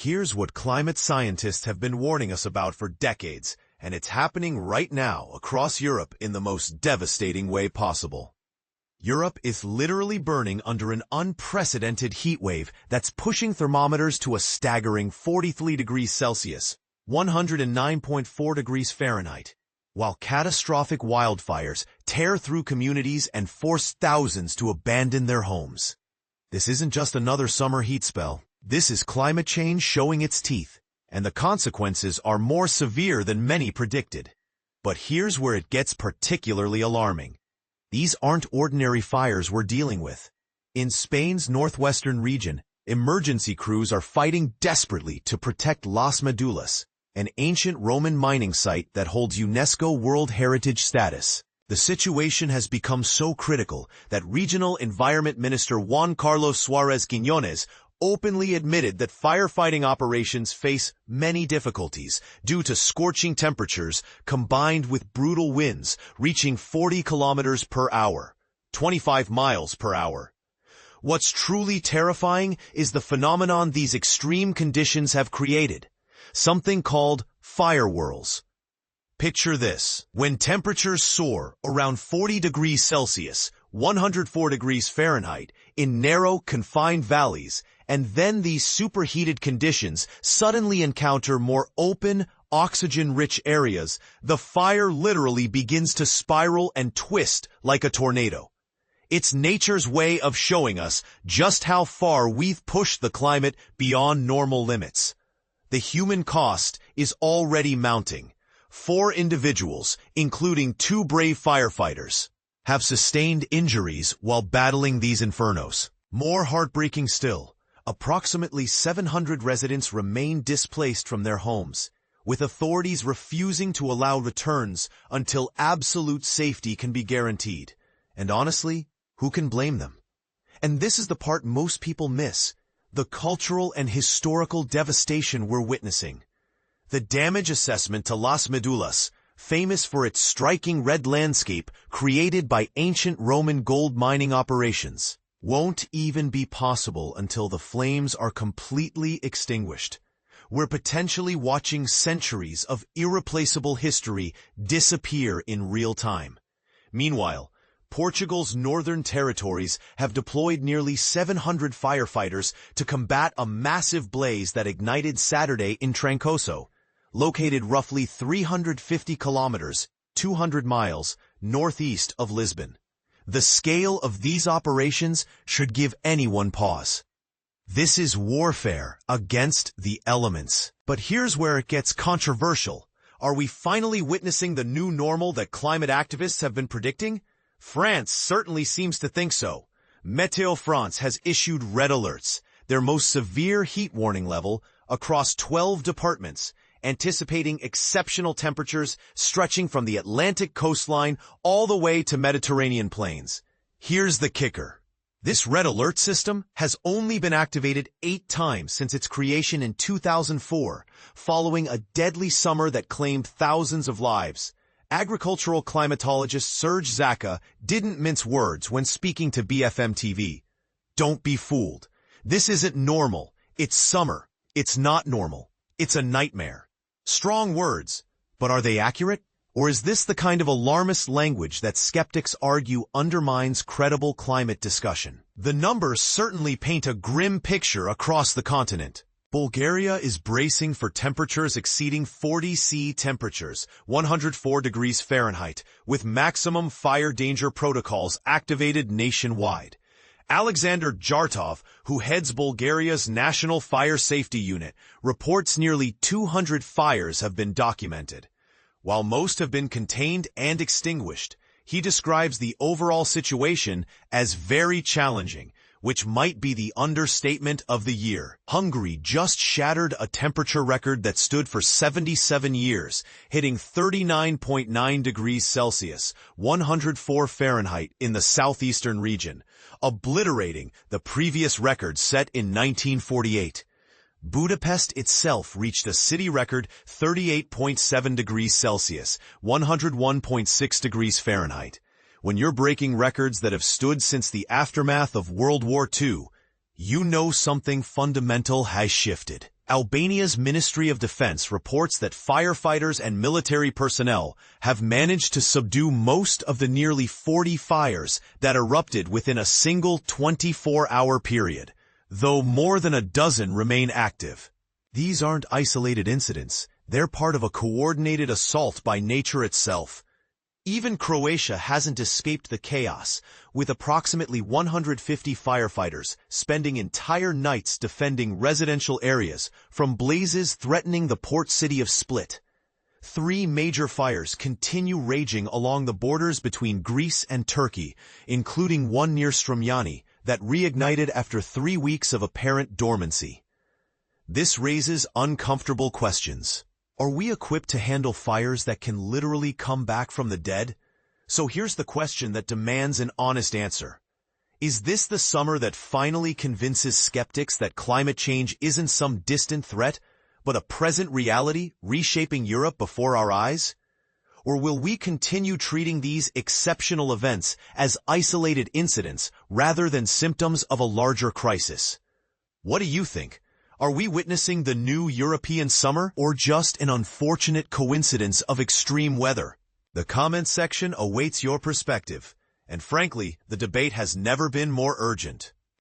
Here's what climate scientists have been warning us about for decades, and it's happening right now across Europe in the most devastating way possible. Europe is literally burning under an unprecedented heat wave that's pushing thermometers to a staggering 43 degrees Celsius, 109.4 degrees Fahrenheit, while catastrophic wildfires tear through communities and force thousands to abandon their homes. This isn't just another summer heat spell. This is climate change showing its teeth, and the consequences are more severe than many predicted. But here's where it gets particularly alarming. These aren't ordinary fires we're dealing with. In Spain's northwestern region, emergency crews are fighting desperately to protect Las Medulas, an ancient Roman mining site that holds UNESCO World Heritage status. The situation has become so critical that Regional Environment Minister Juan Carlos Suarez Quiñones openly admitted that firefighting operations face many difficulties due to scorching temperatures combined with brutal winds reaching 40 kilometers per hour, 25 miles per hour. What's truly terrifying is the phenomenon these extreme conditions have created, something called fire whirls. Picture this. When temperatures soar around 40 degrees Celsius, 104 degrees Fahrenheit, in narrow, confined valleys, and then these superheated conditions suddenly encounter more open, oxygen-rich areas, the fire literally begins to spiral and twist like a tornado. It's nature's way of showing us just how far we've pushed the climate beyond normal limits. The human cost is already mounting. 4 individuals, including 2 brave firefighters, have sustained injuries while battling these infernos. More heartbreaking still, approximately 700 residents remain displaced from their homes, with authorities refusing to allow returns until absolute safety can be guaranteed. And honestly, who can blame them? And this is the part most people miss, the cultural and historical devastation we're witnessing. The damage assessment to Las Medulas, famous for its striking red landscape created by ancient Roman gold mining operations, won't even be possible until the flames are completely extinguished. We're potentially watching centuries of irreplaceable history disappear in real time. Meanwhile, Portugal's northern territories have deployed nearly 700 firefighters to combat a massive blaze that ignited Saturday in Trancoso, located roughly 350 kilometers, 200 miles, northeast of Lisbon. The scale of these operations should give anyone pause. This is warfare against the elements. But here's where it gets controversial. Are we finally witnessing the new normal that climate activists have been predicting? France certainly seems to think so. Météo France has issued red alerts, their most severe heat warning level, across 12 departments, anticipating exceptional temperatures stretching from the Atlantic coastline all the way to Mediterranean plains. Here's the kicker. This red alert system has only been activated 8 times since its creation in 2004, following a deadly summer that claimed thousands of lives. Agricultural climatologist Serge Zaka didn't mince words when speaking to BFM TV. Don't be fooled. This isn't normal. It's summer. It's not normal. It's a nightmare. Strong words, but are they accurate? Or is this the kind of alarmist language that skeptics argue undermines credible climate discussion? The numbers certainly paint a grim picture across the continent. Bulgaria is bracing for temperatures exceeding 40 C temperatures, 104 degrees Fahrenheit, with maximum fire danger protocols activated nationwide. Alexander Jartov, who heads Bulgaria's National Fire Safety Unit, reports nearly 200 fires have been documented. While most have been contained and extinguished, he describes the overall situation as very challenging, which might be the understatement of the year. Hungary just shattered a temperature record that stood for 77 years, hitting 39.9 degrees Celsius, 104 Fahrenheit in the southeastern region, obliterating the previous record set in 1948. Budapest itself reached a city record 38.7 degrees Celsius, 101.6 degrees Fahrenheit. When you're breaking records that have stood since the aftermath of World War II, you know something fundamental has shifted. Albania's Ministry of Defense reports that firefighters and military personnel have managed to subdue most of the nearly 40 fires that erupted within a single 24-hour period, though more than a dozen remain active. These aren't isolated incidents. They're part of a coordinated assault by nature itself. Even Croatia hasn't escaped the chaos, with approximately 150 firefighters spending entire nights defending residential areas from blazes threatening the port city of Split. 3 major fires continue raging along the borders between Greece and Turkey, including one near Strumyani that reignited after 3 weeks of apparent dormancy. This raises uncomfortable questions. Are we equipped to handle fires that can literally come back from the dead? So here's the question that demands an honest answer. Is this the summer that finally convinces skeptics that climate change isn't some distant threat, but a present reality reshaping Europe before our eyes? Or will we continue treating these exceptional events as isolated incidents rather than symptoms of a larger crisis? What do you think? Are we witnessing the new European summer or just an unfortunate coincidence of extreme weather? The comment section awaits your perspective, and frankly, the debate has never been more urgent.